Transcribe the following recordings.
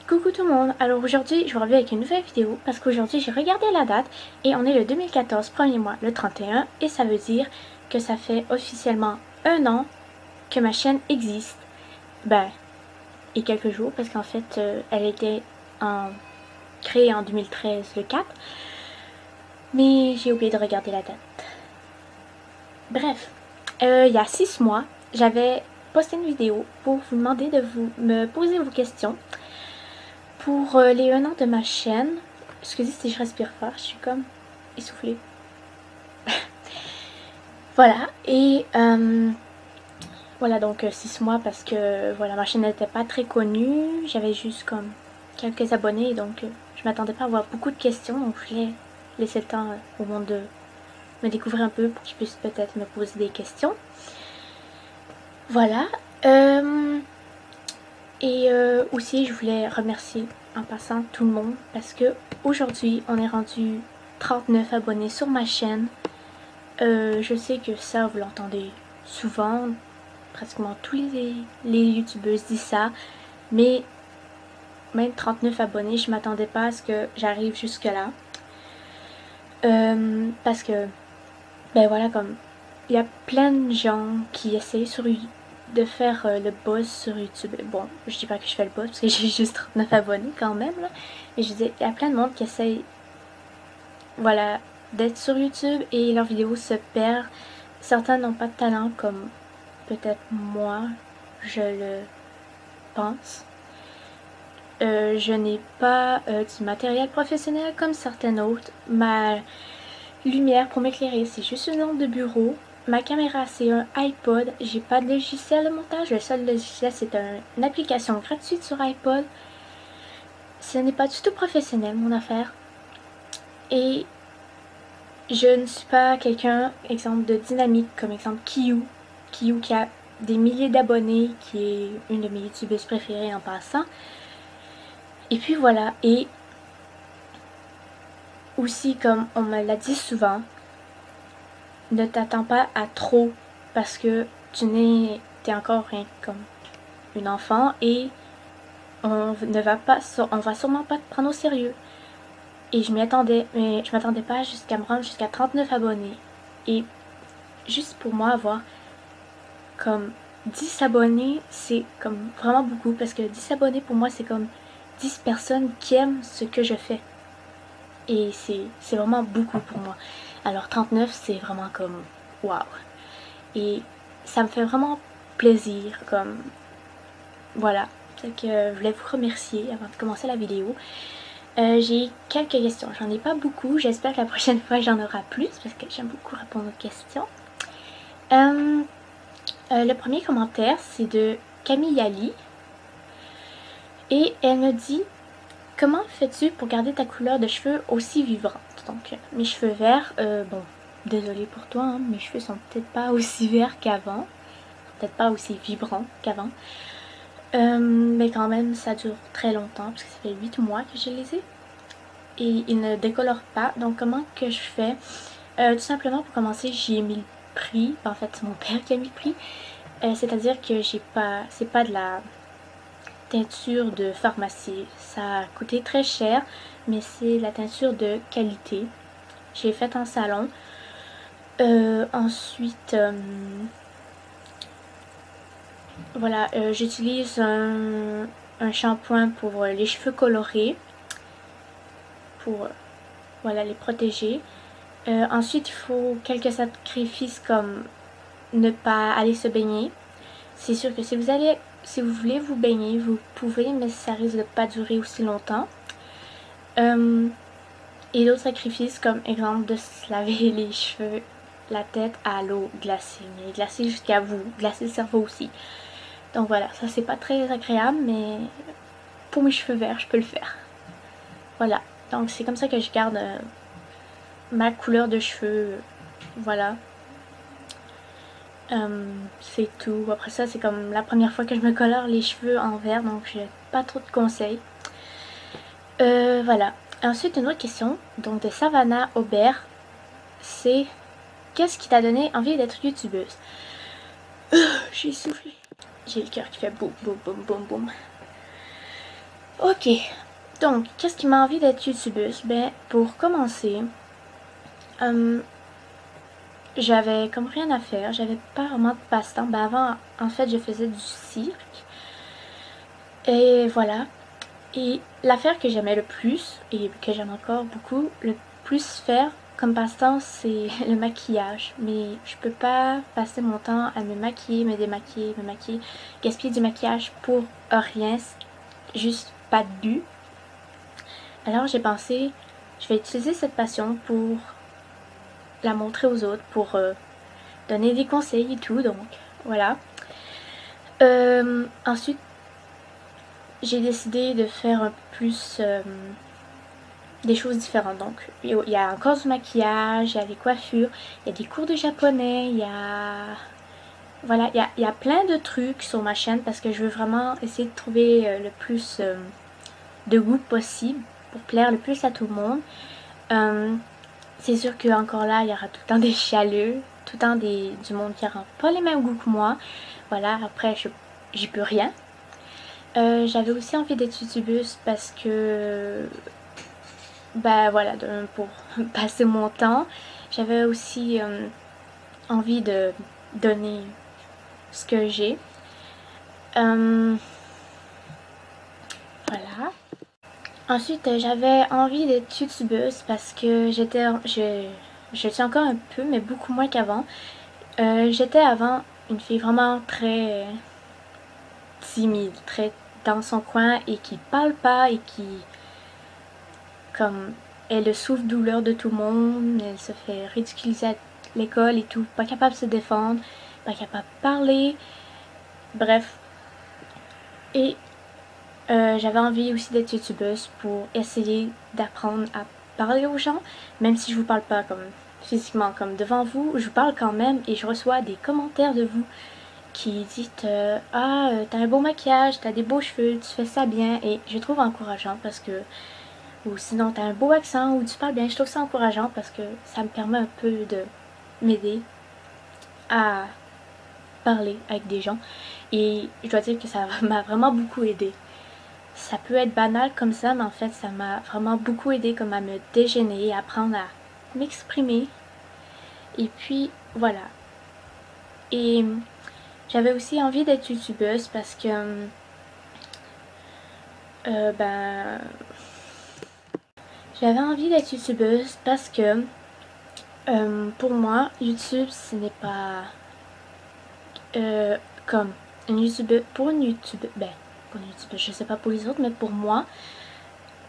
Coucou tout le monde, alors aujourd'hui je vous reviens avec une nouvelle vidéo parce qu'aujourd'hui j'ai regardé la date et on est le 2014, premier mois, le 31 et ça veut dire que ça fait officiellement un an que ma chaîne existe. Et quelques jours parce qu'en fait elle était créée en 2013 le 4, mais j'ai oublié de regarder la date. Bref, il y a 6 mois j'avais posté une vidéo pour vous demander de me poser vos questions. Pour les 1 an de ma chaîne, excusez si je respire fort, je suis comme essoufflée. Voilà, et voilà donc 6 mois parce que voilà, ma chaîne n'était pas très connue, j'avais juste comme quelques abonnés donc je m'attendais pas à avoir beaucoup de questions, donc je voulais laisser le temps au monde de me découvrir un peu pour qu'ils puissent peut-être me poser des questions. Voilà, et aussi je voulais remercier en passant tout le monde parce que aujourd'hui on est rendu 39 abonnés sur ma chaîne. Je sais que ça vous l'entendez souvent, pratiquement tous les youtubeuses disent ça, mais même 39 abonnés, je m'attendais pas à ce que j'arrive jusque là. Parce que ben voilà, comme il y a plein de gens qui essayent de faire le buzz sur YouTube. Bon, je dis pas que je fais le buzz parce que j'ai juste 39 abonnés quand même là. Mais je dis, il y a plein de monde qui essaye, voilà, d'être sur YouTube et leurs vidéos se perdent. Certains n'ont pas de talent comme peut-être moi, je le pense. Je n'ai pas du matériel professionnel comme certains autres. Ma lumière pour m'éclairer, c'est juste une lampe de bureau. Ma caméra, c'est un iPod. J'ai pas de logiciel de montage. Le seul logiciel, c'est une application gratuite sur iPod. Ce n'est pas du tout professionnel, mon affaire. Et je ne suis pas quelqu'un, exemple, de dynamique, comme exemple Kiyu. Kiyu qui a des milliers d'abonnés, qui est une de mes youtubeuses préférées en passant. Et puis voilà, et aussi comme on me l'a dit souvent, ne t'attends pas à trop parce que t'es encore rien comme une enfant et on va sûrement pas te prendre au sérieux. Et je m'y attendais, mais je m'attendais pas jusqu'à me rendre jusqu'à 39 abonnés. Et juste pour moi avoir comme 10 abonnés, c'est comme vraiment beaucoup parce que 10 abonnés pour moi c'est comme 10 personnes qui aiment ce que je fais. Et c'est vraiment beaucoup pour moi. Alors 39 c'est vraiment comme waouh. Et ça me fait vraiment plaisir comme voilà. C'est que je voulais vous remercier avant de commencer la vidéo. J'ai quelques questions, j'en ai pas beaucoup, j'espère que la prochaine fois j'en aurai plus parce que j'aime beaucoup répondre aux questions. Le premier commentaire c'est de Camille Ali et elle me dit: comment fais-tu pour garder ta couleur de cheveux aussi vivante? Donc mes cheveux verts, bon, désolée pour toi, hein, mes cheveux sont peut-être pas aussi verts qu'avant, peut-être pas aussi vibrants qu'avant, mais quand même ça dure très longtemps parce que ça fait 8 mois que je les ai et ils ne décolorent pas. Donc comment que je fais? Tout simplement pour commencer j'ai mis le prix, en fait c'est mon père qui a mis le prix, c'est-à-dire que c'est pas de la teinture de pharmacie, ça a coûté très cher mais c'est la teinture de qualité, j'ai fait en salon. Ensuite voilà, j'utilise un shampoing pour les cheveux colorés pour voilà, les protéger. Ensuite il faut quelques sacrifices comme ne pas aller se baigner. C'est sûr que si vous voulez vous baigner, vous pouvez, mais ça risque de pas durer aussi longtemps. Et d'autres sacrifices comme exemple de se laver les cheveux, la tête à l'eau glacée, mais glacée jusqu'à vous, glacer le cerveau aussi. Donc voilà, ça c'est pas très agréable, mais pour mes cheveux verts je peux le faire. Voilà, donc c'est comme ça que je garde ma couleur de cheveux, voilà. C'est tout. Après ça c'est comme la première fois que je me colore les cheveux en vert, donc j'ai pas trop de conseils. Voilà. Ensuite une autre question, donc de Savannah Aubert, c'est: qu'est-ce qui t'a donné envie d'être youtubeuse? J'ai soufflé. J'ai le cœur qui fait boum boum boum boum boum. Ok, Ok, donc qu'est-ce qui m'a envie d'être youtubeuse? Ben, pour commencer, j'avais comme rien à faire, j'avais pas vraiment de passe-temps. Ben avant, en fait, je faisais du cirque. Et voilà. Et l'affaire que j'aimais le plus, et que j'aime encore beaucoup, le plus faire comme passe-temps, c'est le maquillage. Mais je peux pas passer mon temps à me maquiller, me démaquiller, me maquiller, gaspiller du maquillage pour rien, juste pas de but. Alors j'ai pensé, je vais utiliser cette passion pour la montrer aux autres, pour donner des conseils et tout, donc voilà. Ensuite, j'ai décidé de faire un peu plus des choses différentes. Donc, il y a encore du maquillage, il y a des coiffures, il y a des cours de japonais, il y a... Voilà, il y a plein de trucs sur ma chaîne parce que je veux vraiment essayer de trouver le plus de goût possible pour plaire le plus à tout le monde. C'est sûr qu'encore là, il y aura tout le temps des chialeux, tout le temps du monde qui n'aura pas les mêmes goûts que moi. Voilà, après, j'y peux rien. J'avais aussi envie d'être youtubeuse parce que, bah voilà, pour passer mon temps. J'avais aussi envie de donner ce que j'ai. Voilà. Ensuite, j'avais envie d'être youtubeuse parce que je suis encore un peu, mais beaucoup moins qu'avant. J'étais avant une fille vraiment très timide, très dans son coin et qui parle pas et qui, comme, est le souffle-douleur de tout le monde. Elle se fait ridiculiser à l'école et tout, pas capable de se défendre, pas capable de parler, bref. Et j'avais envie aussi d'être youtubeuse pour essayer d'apprendre à parler aux gens, même si je vous parle pas comme physiquement comme devant vous, je vous parle quand même et je reçois des commentaires de vous qui dites ah t'as un beau maquillage, t'as des beaux cheveux, tu fais ça bien, et je trouve encourageant parce que, ou sinon t'as un beau accent ou tu parles bien, je trouve ça encourageant parce que ça me permet un peu de m'aider à parler avec des gens et je dois dire que ça m'a vraiment beaucoup aidé. Ça peut être banal comme ça, mais en fait ça m'a vraiment beaucoup aidé comme à me dégainer, apprendre à m'exprimer et puis voilà. Et j'avais aussi envie d'être youtubeuse parce que ben j'avais envie d'être youtubeuse parce que pour moi YouTube ce n'est pas comme une youtubeuse, pour une youtubeuse, ben pour une youtubeuse, je sais pas pour les autres, mais pour moi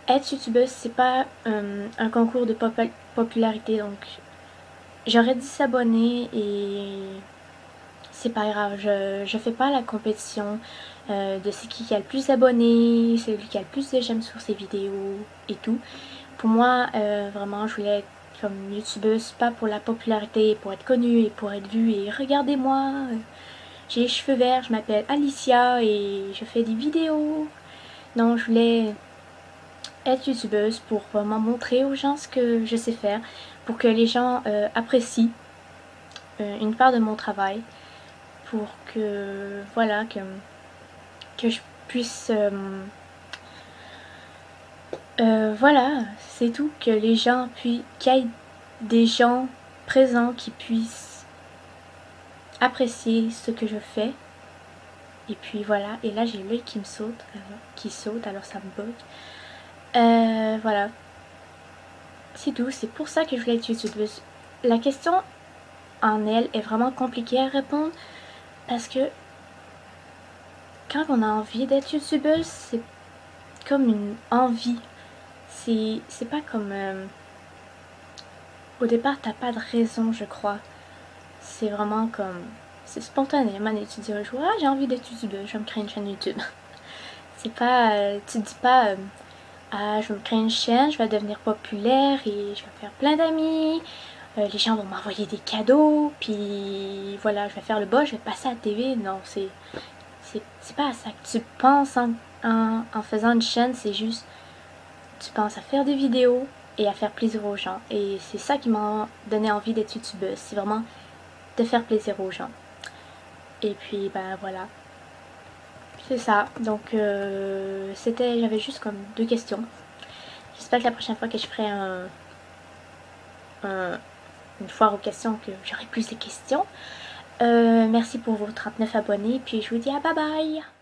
être youtubeuse c'est pas un concours de popularité, donc j'aurais 10 abonnés et c'est pas grave, je fais pas la compétition de c'est qui a le plus d'abonnés, celui qui a le plus de j'aime sur ses vidéos et tout. Pour moi, vraiment, je voulais être comme youtubeuse, pas pour la popularité, pour être connue et pour être vue et regardez-moi, j'ai les cheveux verts, je m'appelle Alicia et je fais des vidéos. Non, je voulais être youtubeuse pour vraiment montrer aux gens ce que je sais faire, pour que les gens apprécient une part de mon travail, pour que, voilà, que je puisse... voilà, c'est tout, que les gens puis qu'il y ait des gens présents qui puissent apprécier ce que je fais. Et puis voilà, et là j'ai l'œil qui me saute, alors ça me bug. Voilà, c'est tout, c'est pour ça que je voulais être youtubeuse. La question en elle est vraiment compliquée à répondre parce que quand on a envie d'être youtubeuse, c'est comme une envie. C'est pas comme... au départ, t'as pas de raison, je crois. C'est vraiment comme... c'est spontané. Tu dis un jour, ah, j'ai envie d'être youtubeuse, je vais me créer une chaîne YouTube. C'est pas... tu te dis pas... ah, je vais me créer une chaîne, je vais devenir populaire et je vais faire plein d'amis. Les gens vont m'envoyer des cadeaux, puis voilà, je vais faire le buzz, je vais passer à la TV. Non, c'est pas à ça que tu penses en faisant une chaîne, c'est juste... tu penses à faire des vidéos et à faire plaisir aux gens. Et c'est ça qui m'a donné envie d'être youtubeuse. C'est vraiment de faire plaisir aux gens. Et puis, ben voilà. c'est ça. Donc j'avais juste comme 2 questions. J'espère que la prochaine fois que je ferai une foire aux questions, que j'aurai plus de questions. Merci pour vos 39 abonnés, puis je vous dis à bye bye!